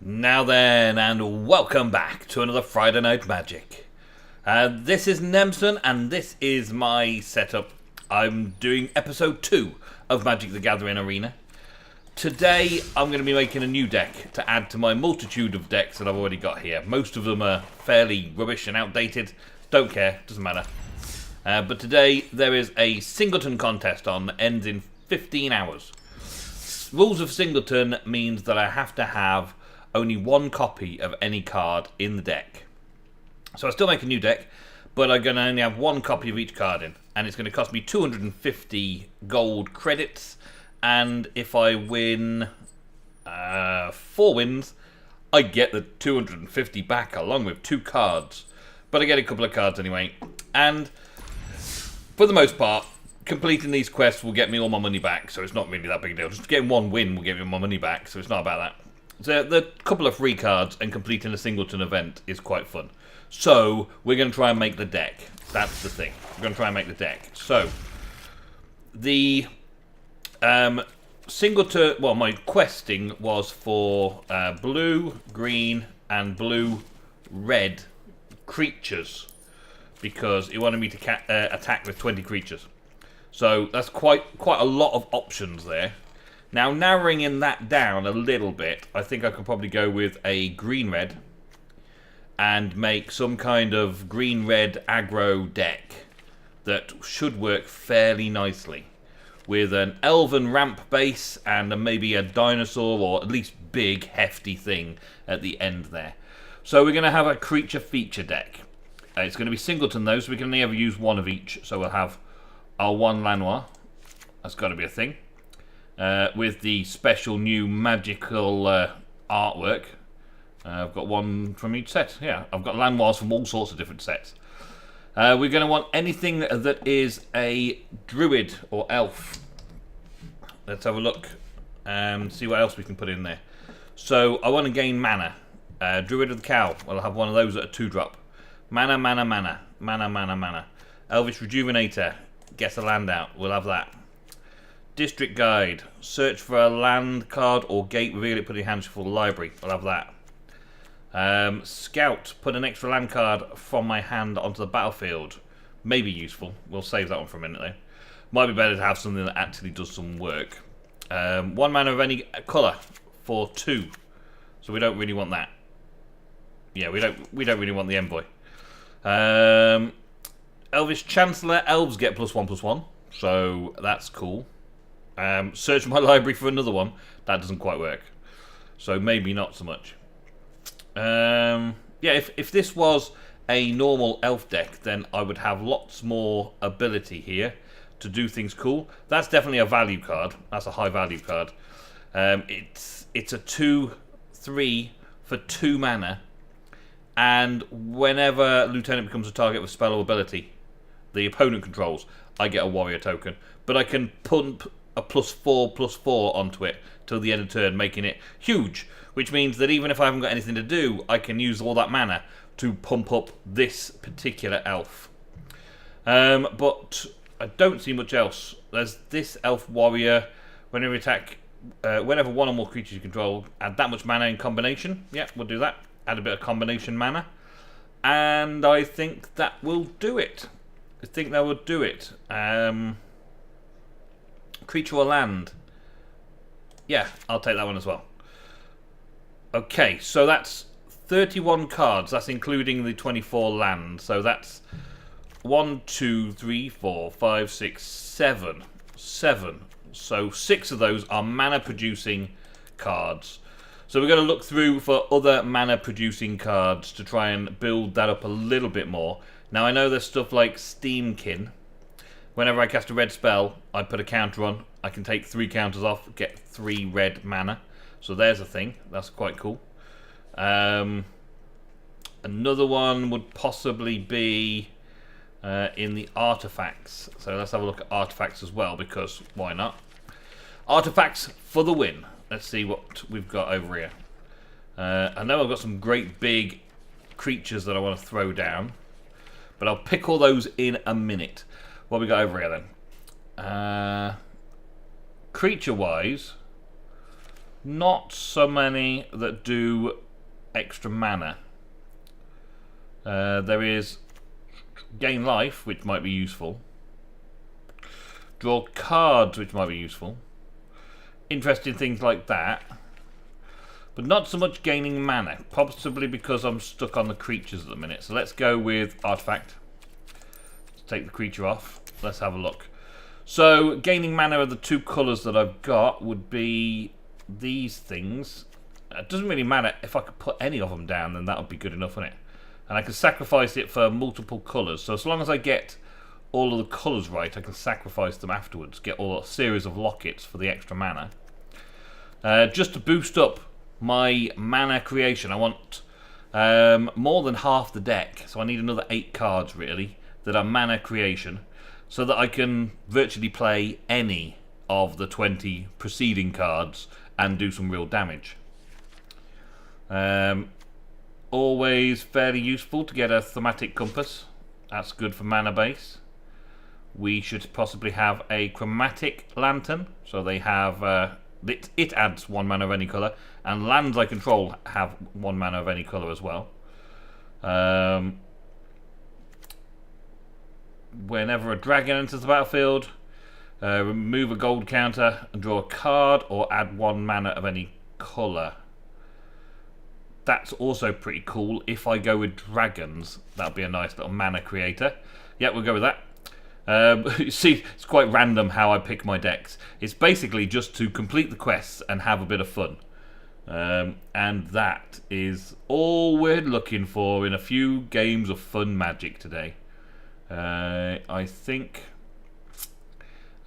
Now then, and welcome back to another Friday Night Magic. This is Nemson, and this is my setup. I'm doing episode 2 of Magic the Gathering Arena. Today, I'm going to be making a new deck to add to my multitude of decks that I've already got here. Most of them are fairly rubbish and outdated. Don't care, doesn't matter. But today, there is a Singleton contest on that ends in 15 hours. Rules of Singleton means that I have to have only one copy of any card in the deck. So I still make a new deck, but I'm going to only have one copy of each card in. And it's going to cost me 250 gold credits. And if I win 4 wins, I get the 250 back along with 2 cards. But I get a couple of cards anyway. And for the most part, completing these quests will get me all my money back. So it's not really that big a deal. Just getting 1 win will get me my money back. So it's not about that. So the couple of free cards and completing a Singleton event is quite fun. So we're going to try and make the deck. That's the thing. We're going to try and make the deck. So the Singleton, well, my questing was for blue, green, and blue-red creatures because it wanted me to attack with 20 creatures. So that's quite a lot of options there. Now, narrowing that down a little bit, I think I could probably go with a green-red and make some kind of green-red aggro deck that should work fairly nicely with an elven ramp base and maybe a dinosaur or at least big, hefty thing at the end there. So we're going to have a creature feature deck. It's going to be Singleton, though, so we can only ever use one of each. So we'll have our one Lanois. That's got to be a thing. With the special new magical artwork. I've got one from each set. Yeah, I've got Lanois from all sorts of different sets. We're going to want anything that is a druid or elf. Let's have a look and see what else we can put in there. So I want to gain mana. Druid of the Cow. I'll have one of those at a 2-drop. Mana, mana, mana. Mana, mana, mana. Elvish Rejuvenator. Gets a land out. We'll have that. District Guide. Search for a land card or gate. Reveal it. Put it in your hand for the library. I'll have that. Scout. Put an extra land card from my hand onto the battlefield. Maybe useful. We'll save that one for a minute though. Might be better to have something that actually does some work. 1 mana of any colour for 2. So we don't really want that. Yeah, we don't really want the envoy. Elvish Chancellor. Elves get +1/+1. So that's cool. Search my library for another one. That doesn't quite work. So maybe not so much. Yeah, if this was a normal elf deck, then I would have lots more ability here to do things cool. That's definitely a value card. That's a high value card. It's a 2/3 for 2 mana. And whenever Lieutenant becomes a target with spell or ability the opponent controls, I get a warrior token. But I can pump a +4/+4 onto it till the end of turn, making it huge. Which means that even if I haven't got anything to do, I can use all that mana to pump up this particular elf. But I don't see much else. There's this elf warrior. Whenever you attack, whenever one or more creatures you control add that much mana in combination. Yeah, we'll do that. Add a bit of combination mana. And I think that will do it. Creature or land. Yeah, I'll take that one as well. Okay, so that's 31 cards. That's including the 24 land. So that's 1, 2, 3, 4, 5, 6, 7. 7. So 6 of those are mana producing cards. So we're going to look through for other mana producing cards to try and build that up a little bit more. Now I know there's stuff like Steamkin. Whenever I cast a red spell, I put a counter on. I can take 3 counters off, get 3 red mana. So there's a thing. That's quite cool. Another one would possibly be in the artifacts. So let's have a look at artifacts as well, because why not? Artifacts for the win. Let's see what we've got over here. I know I've got some great big creatures that I want to throw down, but I'll pick all those in a minute. What we got over here then? Creature-wise, Not so many that do extra mana. There is gain life, which might be useful. Draw cards, which might be useful. Interesting things like that. But not so much gaining mana, possibly because I'm stuck on the creatures at the minute. So let's go with Artifact. Let's take the creature off. Let's have a look. So gaining mana of the two colours that I've got would be these things. It doesn't really matter if I could put any of them down, then that would be good enough, wouldn't it? And I can sacrifice it for multiple colours. So as long as I get all of the colours right, I can sacrifice them afterwards. Get all a series of lockets for the extra mana. Just to boost up my mana creation, I want more than half the deck. So I need another 8 cards, really, that are mana creation, so that I can virtually play any of the 20 preceding cards and do some real damage. Always fairly useful to get a thematic compass. That's good for mana base. We should possibly have a chromatic lantern, so they have it adds 1 mana of any colour, and lands I control have 1 mana of any colour as well. Whenever a dragon enters the battlefield, remove a gold counter and draw a card, or add 1 mana of any colour. That's also pretty cool. If I go with dragons, that'll be a nice little mana creator. Yeah, we'll go with that. You see, it's quite random how I pick my decks. It's basically just to complete the quests and have a bit of fun. And that is all we're looking for in a few games of fun magic today. I think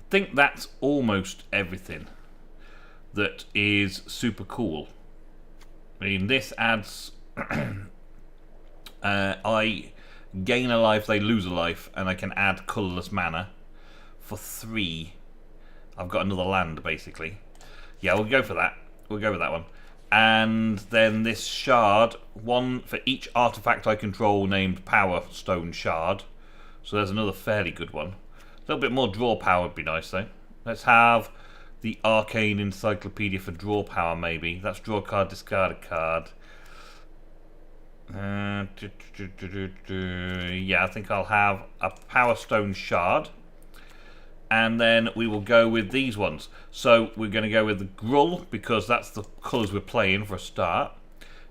that's almost everything that is super cool. I mean, this adds I gain a life, they lose a life, and I can add colourless mana for 3. I've got another land, basically. Yeah, we'll go for that. We'll go with that one. And then this shard, 1 for each artifact I control named Power Stone Shard. So there's another fairly good one. A little bit more draw power would be nice, though. Let's have the Arcane Encyclopedia for draw power, maybe. That's draw a card, discard a card. Yeah, I think I'll have a Power Stone Shard. And then we will go with these ones. So we're going to go with the Grull, because that's the colours we're playing for a start.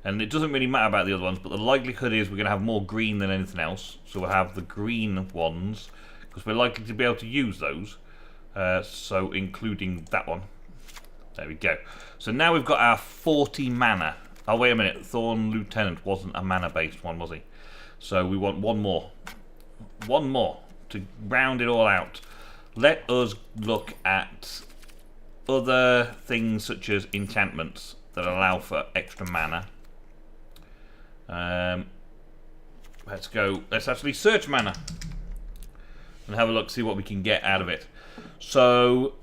And it doesn't really matter about the other ones, but the likelihood is we're going to have more green than anything else. So we'll have the green ones, because we're likely to be able to use those. So including that one. There we go. So now we've got our 40 mana. Oh, wait a minute. Thorn Lieutenant wasn't a mana-based one, was he? So we want 1 more. 1 more to round it all out. Let us look at other things such as enchantments that allow for extra mana. Let's go. Let's actually search mana and have a look, see what we can get out of it. So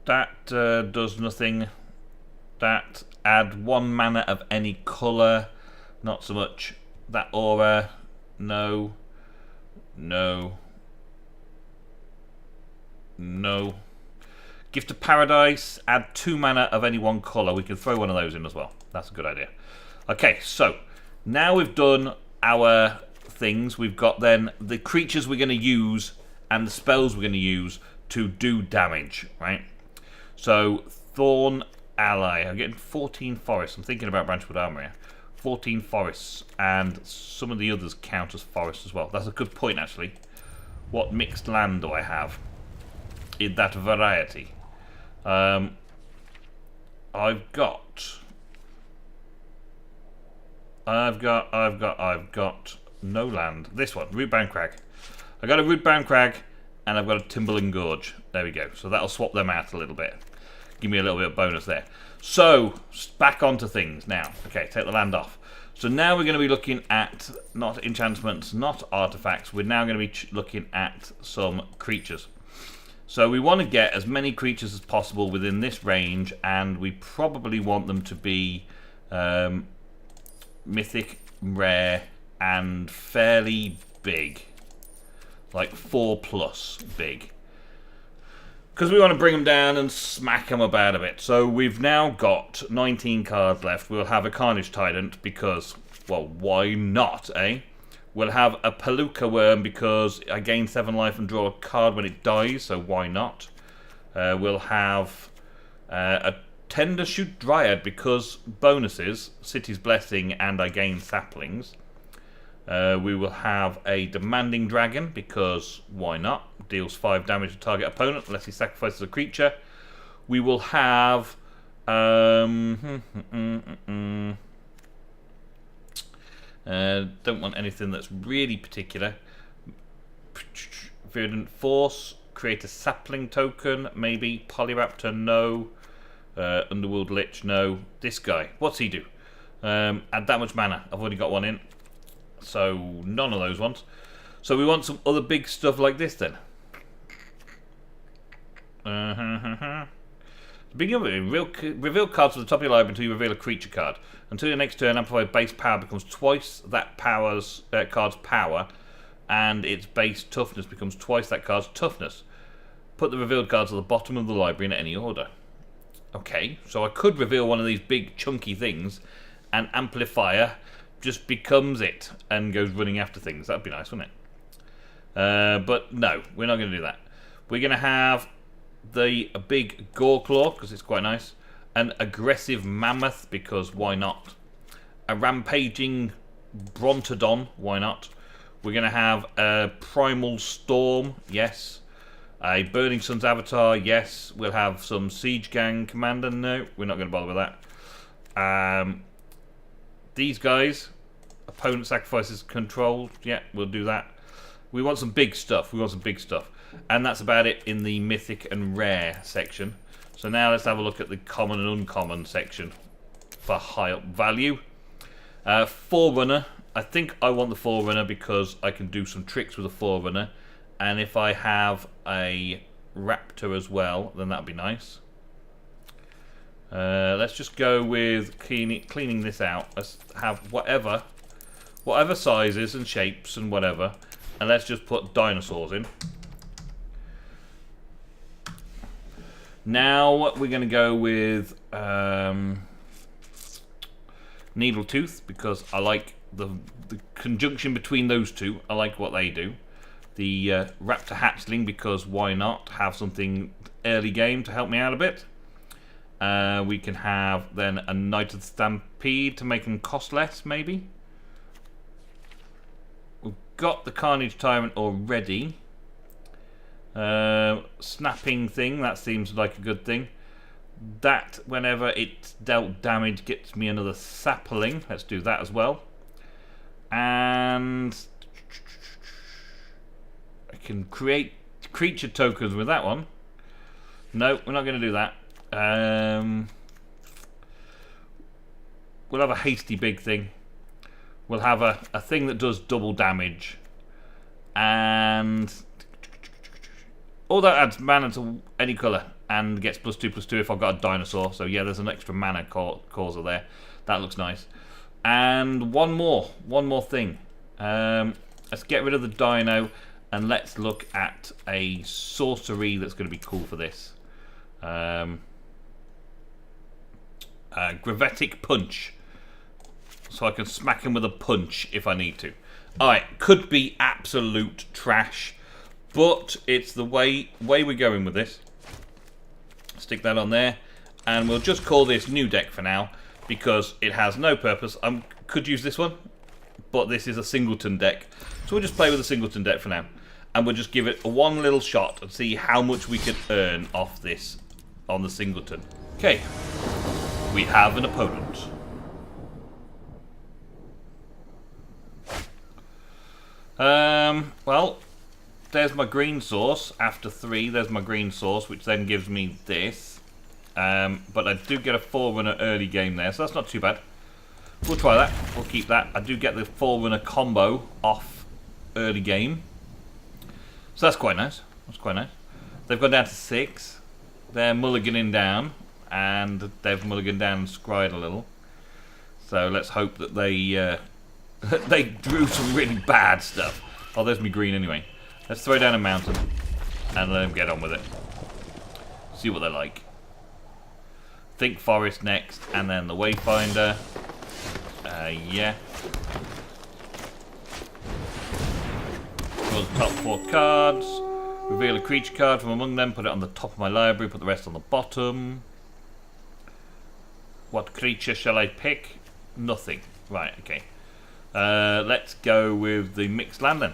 that does nothing. That add 1 mana of any colour. Not so much. That aura. No. No. No. Gift of Paradise. Add 2 mana of any 1 colour. We can throw one of those in as well. That's a good idea. Okay, so now we've done our things. We've got then the creatures we're going to use and the spells we're going to use to do damage, right? So Thorn Ally. I'm getting 14 forests. I'm thinking about Branchwood Armory. 14 forests, and some of the others count as forests as well. That's a good point, actually. What mixed land do I have in that variety? I've got no land. This one, Rootbound Crag. I got a Rootbound Crag, and I've got a Timberland Gorge. There we go. So that'll swap them out a little bit. Give me a little bit of bonus there. So, back onto things now. Okay, take the land off. So now we're going to be looking at, not enchantments, not artifacts. We're now going to be looking at some creatures. So we want to get as many creatures as possible within this range, and we probably want them to be mythic, rare, and fairly big. Like 4+ big. Because we want to bring them down and smack them about a bit. So we've now got 19 cards left. We'll have a Carnage Tyrant because, well, why not, eh? We'll have a Palooka Worm because I gain 7 life and draw a card when it dies, so why not? We'll have a Tender Shoot Dryad because bonuses, City's Blessing, and I gain saplings. We will have a Demanding Dragon because why not? Deals 5 damage to target opponent unless he sacrifices a creature. We will have don't want anything that's really particular. Verdant Force, create a sapling token, maybe. Polyraptor, no. Underworld Lich, no. This guy, what's he do? Add that much mana. I've already got one in. So, none of those ones. So we want some other big stuff like this then. Beginning with reveal cards at the top of your library until you reveal a creature card. Until your next turn, amplified base power becomes twice that card's power, and its base toughness becomes twice that card's toughness. Put the revealed cards at the bottom of the library in any order. Okay, so I could reveal one of these big chunky things, and Amplifier just becomes it and goes running after things. That'd be nice, wouldn't it? But no, we're not going to do that. We're going to have a big Goreclaw because it's quite nice. An aggressive Mammoth because why not? A rampaging Brontodon, why not? We're going to have a Primal Storm, yes. A Burning Sun's Avatar, yes. We'll have some Siege Gang Commander, no. We're not going to bother with that. These guys, opponent sacrifices controlled, yeah, we'll do that. We want some big stuff, and that's about it in the mythic and rare section. So now let's have a look at the common and uncommon section for high up value. Forerunner, I think I want the Forerunner because I can do some tricks with a Forerunner, and if I have a Raptor as well, then that'd be nice. Let's just go with cleaning this out. Let's have whatever sizes and shapes and whatever, and let's just put dinosaurs in. Now we're going to go with Needletooth because I like the conjunction between those two. I like what they do. The Raptor Hatchling because why not? Have something early game to help me out a bit. We can have then a Knight of the Stampede to make them cost less, maybe. We've got the Carnage Tyrant already. Snapping thing, that seems like a good thing. That, whenever it's dealt damage, gets me another sapling. Let's do that as well. And I can create creature tokens with that one. No, we're not going to do that. We'll have a hasty big thing. We'll have a thing that does double damage. And all that adds mana to any colour and gets +2/+2 if I've got a dinosaur. So yeah, there's an extra mana causer there. That looks nice. And one more thing. Let's get rid of the Dino and let's look at a sorcery that's going to be cool for this. Gravitic Punch. So I can smack him with a punch if I need to. Alright, could be absolute trash, but it's the way we're going with this. Stick that on there, and we'll just call this new deck for now because it has no purpose. I could use this one, but this is a Singleton deck, so we'll just play with a Singleton deck for now, and we'll just give it one little shot and see how much we can earn off this on the Singleton. Okay, we have an opponent. Well, there's my green source. After 3, there's my green source, which then gives me this. But I do get a Forerunner early game there, so that's not too bad. We'll try that. We'll keep that. I do get the Forerunner combo off early game. So that's quite nice. That's quite nice. They've gone down to 6. They're mulliganing down, and they've mulliganed down and scryed a little. So let's hope that they they drew some really bad stuff. Oh, there's me green anyway. Let's throw down a mountain and let them get on with it. See what they're like. Think Forest next, and then the Wayfinder. Yeah. Draw the top 4 cards. Reveal a creature card from among them. Put it on the top of my library. Put the rest on the bottom. What creature shall I pick? Nothing. Right, okay. Let's go with the mixed land then.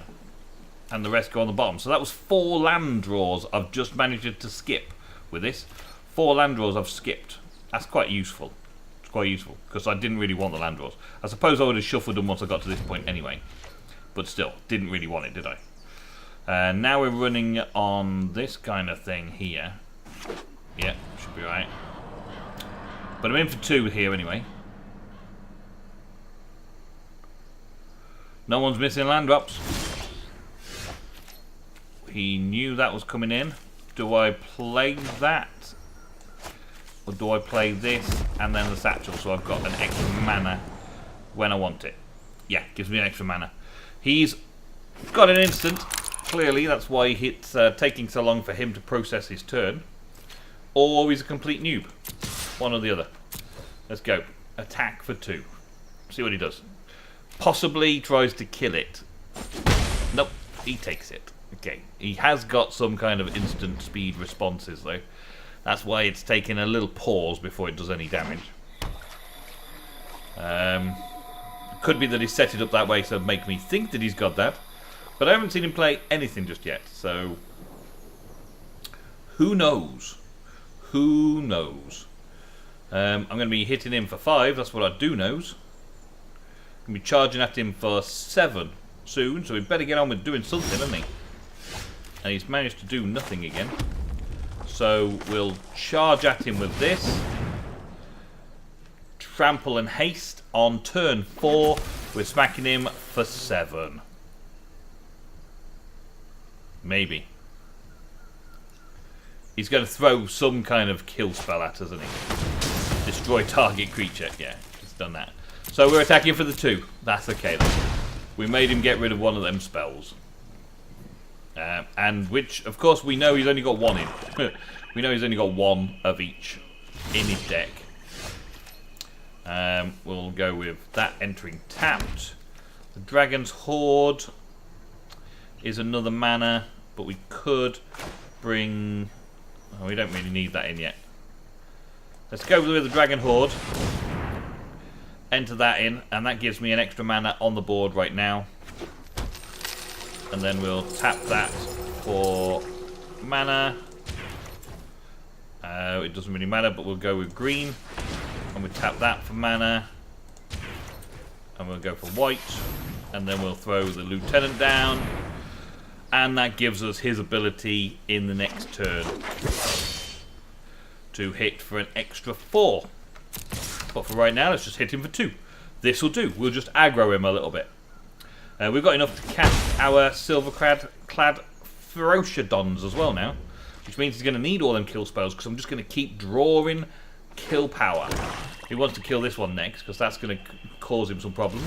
And the rest go on the bottom. So that was 4 land draws I've just managed to skip with this. 4 land draws I've skipped. That's quite useful. It's quite useful because I didn't really want the land draws. I suppose I would have shuffled them once I got to this point anyway. But still, didn't really want it, did I? Now we're running on this kind of thing here. Yeah, should be right. But I'm in for 2 here anyway. No one's missing land drops. He knew that was coming in. Do I play that? Or do I play this and then the satchel so I've got an extra mana when I want it? Yeah, gives me an extra mana. He's got an instant. Clearly, that's why it's taking so long for him to process his turn. Or he's a complete noob. One or the other. Let's go. Attack for 2. See what he does. Possibly tries to kill it. Nope, he takes it. Okay, he has got some kind of instant speed responses though. That's why it's taking a little pause before it does any damage. Could be that he set it up that way to make me think that he's got that. But I haven't seen him play anything just yet, so... who knows? Who knows? I'm going to be hitting him for 5, that's what I do knows. I'm going to be charging at him for 7 soon, so we better get on with doing something, hasn't he? And he's managed to do nothing again. So we'll charge at him with this. Trample and haste on turn 4. We're smacking him for 7. Maybe. He's going to throw some kind of kill spell at us, isn't he? Destroy target creature. Yeah, he's done that. So we're attacking for the 2. That's okay then. We made him get rid of one of them spells. And which, of course, we know he's only got 1 in. We know he's only got 1 of each in his deck. We'll go with that entering tapped. The Dragon's Horde is another mana, but we could bring... oh, we don't really need that in yet. Let's go with the Dragon Horde. Enter that in, and that gives me an extra mana on the board right now. And then we'll tap that for mana. It doesn't really matter, but we'll go with green. And we'll tap that for mana. And we'll go for white. And then we'll throw the Lieutenant down. And that gives us his ability in the next turn to hit for an extra 4. But for right now, let's just hit him for 2. This will do. We'll just aggro him a little bit. We've got enough to cast our silver-clad Ferocidons as well now. Which means he's going to need all them kill spells, because I'm just going to keep drawing kill power. He wants to kill this one next, because that's going to cause him some problems.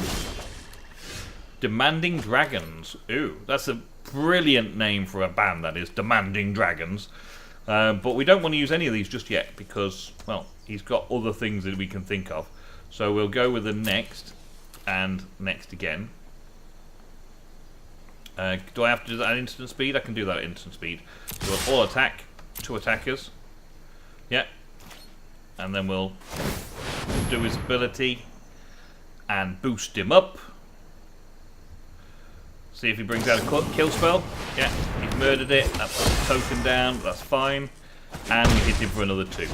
Demanding Dragons. Ooh, that's a brilliant name for a band, that is. Demanding Dragons. But we don't want to use any of these just yet, because, well, he's got other things that we can think of. So we'll go with the next, and next again. Do I have to do that at instant speed? I can do that at instant speed. So we'll all attack, 2 attackers. Yeah. And then we'll do his ability and boost him up. See if he brings out a kill spell. Yeah, he's murdered it. That puts the token down. That's fine. And we hit him for another 2.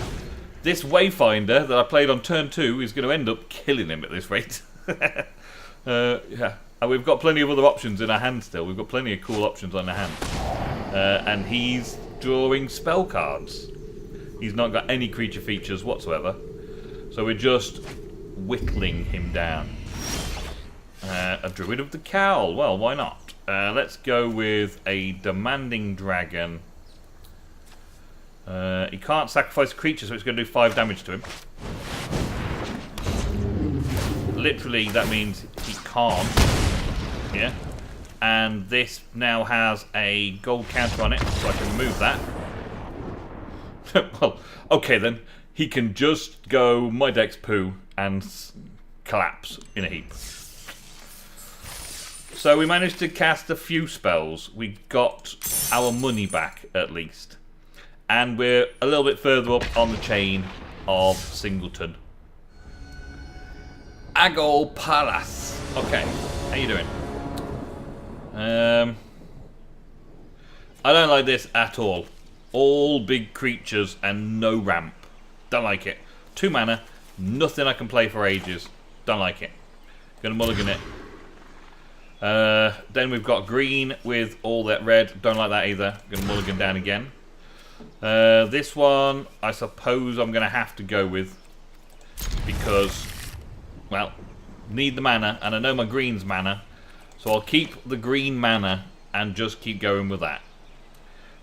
This Wayfinder that I played on turn 2 is going to end up killing him at this rate. Yeah. And we've got plenty of other options in our hand still. We've got plenty of cool options on our hand. And he's drawing spell cards. He's not got any creature features whatsoever. So we're just whittling him down. A Druid of the Cowl. Well, why not? Let's go with a Demanding Dragon. He can't sacrifice a creature, so it's going to do 5 damage to him. Literally, that means he can't. Yeah. And this now has a gold counter on it, so I can remove that. Well, okay then. He can just go my deck's poo and collapse in a heap. So we managed to cast a few spells. We got our money back at least. And we're a little bit further up on the chain of Singleton. Agol Palace. Okay, how you doing? I don't like this at all. All big creatures and no ramp. Don't like it. 2 mana, nothing I can play for ages. Don't like it. Gonna mulligan it. Then we've got green with all that red. Don't like that either. Gonna mulligan down again. This one, I suppose I'm gonna have to go with because, well, need the mana, and I know my green's mana, so I'll keep the green mana and just keep going with that.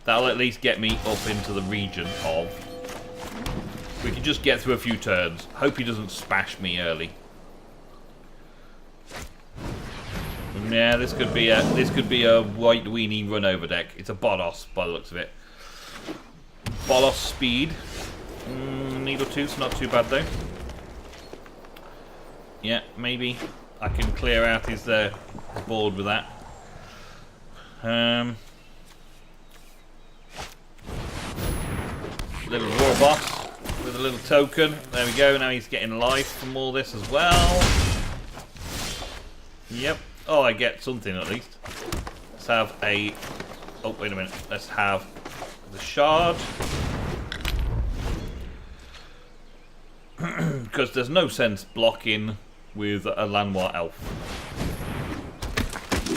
That'll at least get me up into the region of. We can just get through a few turns. Hope he doesn't spash me early. Yeah, this could be a white weenie run over deck. It's a Bodos by the looks of it. Bolos speed. Needle tooth's not too bad though. Yeah, maybe I can clear out his board with that. Little raw boss with a little token. There we go. Now he's getting life from all this as well. Yep. Oh, I get something at least. Let's have a. Oh, wait a minute. Let's have the shard. Because there's no sense blocking with a Lanois elf.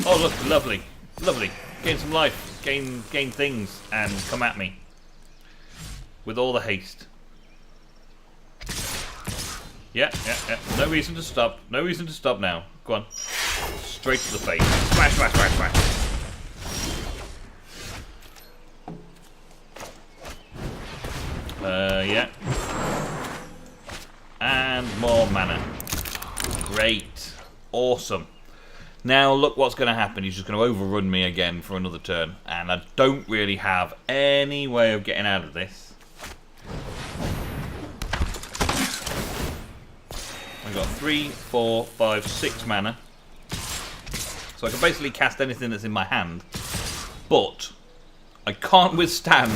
Oh, look, lovely. Lovely. Gain some life. Gain things and come at me. With all the haste. Yeah. No reason to stop. No reason to stop now. Go on. Straight to the face. Smash, smash, smash, smash. Yeah. And more mana. Great. Awesome. Now look what's going to happen. He's just going to overrun me again for another turn. And I don't really have any way of getting out of this. I've got 3, 4, 5, 6 mana. So I can basically cast anything that's in my hand. But I can't withstand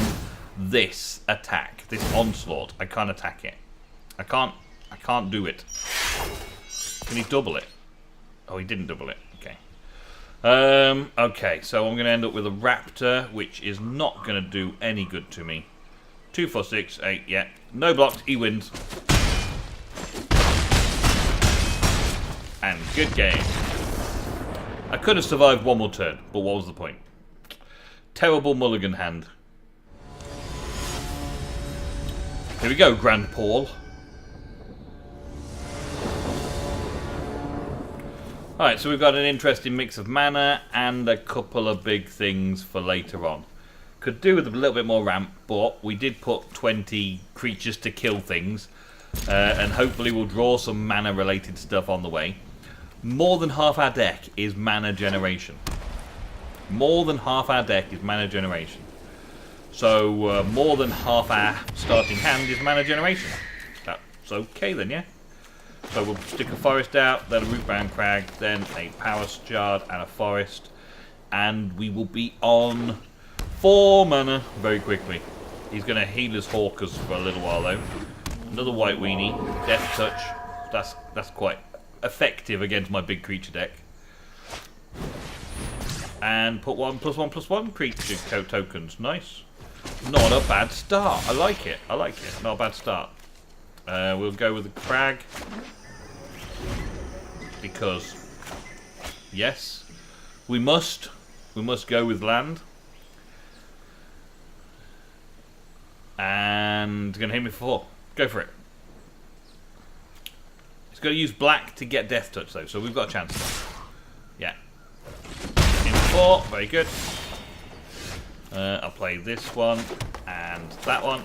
this attack, this onslaught. I can't attack it. I can't do it. Can he double it? Oh, he didn't double it. Okay. Okay, so I'm going to end up with a raptor, which is not going to do any good to me. 2, 4, 6, 8, yeah. No blocks, he wins. And good game. I could have survived one more turn, but what was the point? Terrible mulligan hand. Here we go, Grande Paul. Alright, so we've got an interesting mix of mana and a couple of big things for later on. Could do with a little bit more ramp, but we did put 20 creatures to kill things. And hopefully we'll draw some mana related stuff on the way. More than half our deck is mana generation. More than half our deck is mana generation. So more than half our starting hand is mana generation. That's okay then, yeah? So we'll stick a forest out, then a rootbound crag, then a power shard and a forest. And we will be on 4 mana very quickly. He's going to heal his hawkers for a little while though. Another white weenie, death touch. That's quite effective against my big creature deck. And put 1/1/1 creature tokens. Nice. Not a bad start. I like it. I like it. Not a bad start. We'll go with the crag. Because, yes, we must go with land. And going to hit me for 4. Go for it. He's got to use black to get death touch though, so we've got a chance. Yeah. In 4, very good. I'll play this one and that one.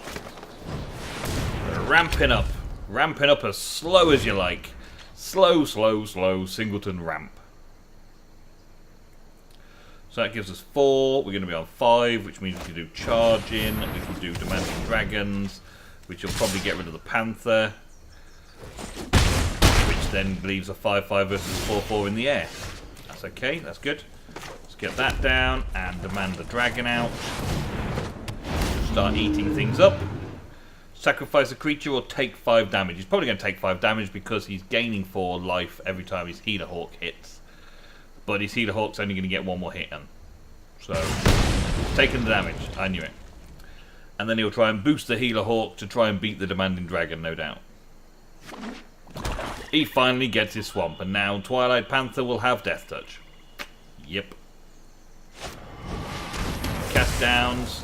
Ramping up as slow as you like. Slow, Singleton ramp. So that gives us 4. We're going to be on 5, which means we can do charging. We can do demanding dragons, which will probably get rid of the panther, which then leaves a 5-5 versus 4-4 in the air. That's okay. That's good. Let's get that down and demand the dragon out. Start eating things up. Sacrifice a creature or take 5 damage. He's probably going to take 5 damage because he's gaining 4 life every time his Healer Hawk hits. But his Healer Hawk's only going to get 1 more hit in. So, taking the damage. I knew it. And then he'll try and boost the Healer Hawk to try and beat the Demanding Dragon, no doubt. He finally gets his swamp, and now Twilight Panther will have Death Touch. Yep. Cast downs.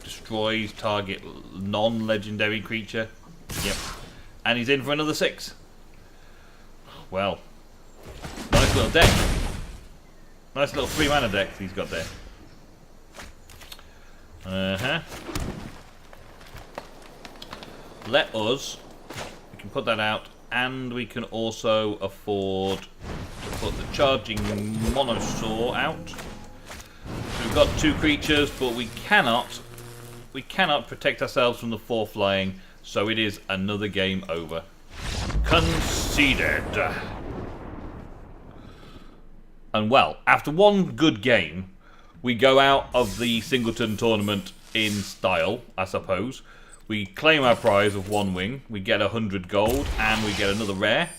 Destroys target non-legendary creature. Yep. And he's in for another 6. Well. Nice little deck. Nice little 3-mana deck he's got there. Let us... We can put that out, and we can also afford to put the charging Monosaur out. So we've got 2 creatures, but we cannot protect ourselves from the 4 flying, so it is another game over. Conceded. And well, after one good game, we go out of the Singleton tournament in style, I suppose. We claim our prize of 1 wing, we get 100 gold, and we get another rare.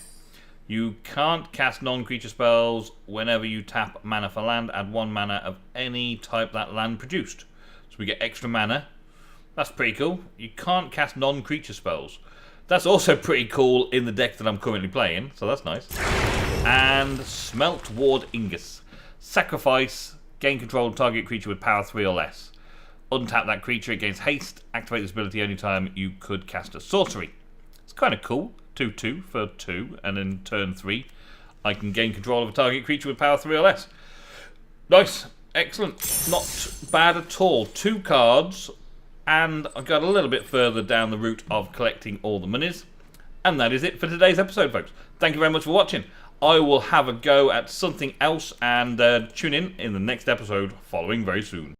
You can't cast non-creature spells whenever you tap mana for land, add 1 mana of any type that land produced. So we get extra mana. That's pretty cool. You can't cast non-creature spells. That's also pretty cool in the deck that I'm currently playing, so that's nice. And Smelt Ward Ingus. Sacrifice, gain control of target creature with power 3 or less. Untap that creature, it gains haste. Activate this ability anytime you could cast a sorcery. It's kind of cool. 2-2 for 2, and in turn 3, I can gain control of a target creature with power 3 or less. Nice. Excellent. Not bad at all. 2 cards. And I got a little bit further down the route of collecting all the monies. And that is it for today's episode, folks. Thank you very much for watching. I will have a go at something else and tune in the next episode following very soon.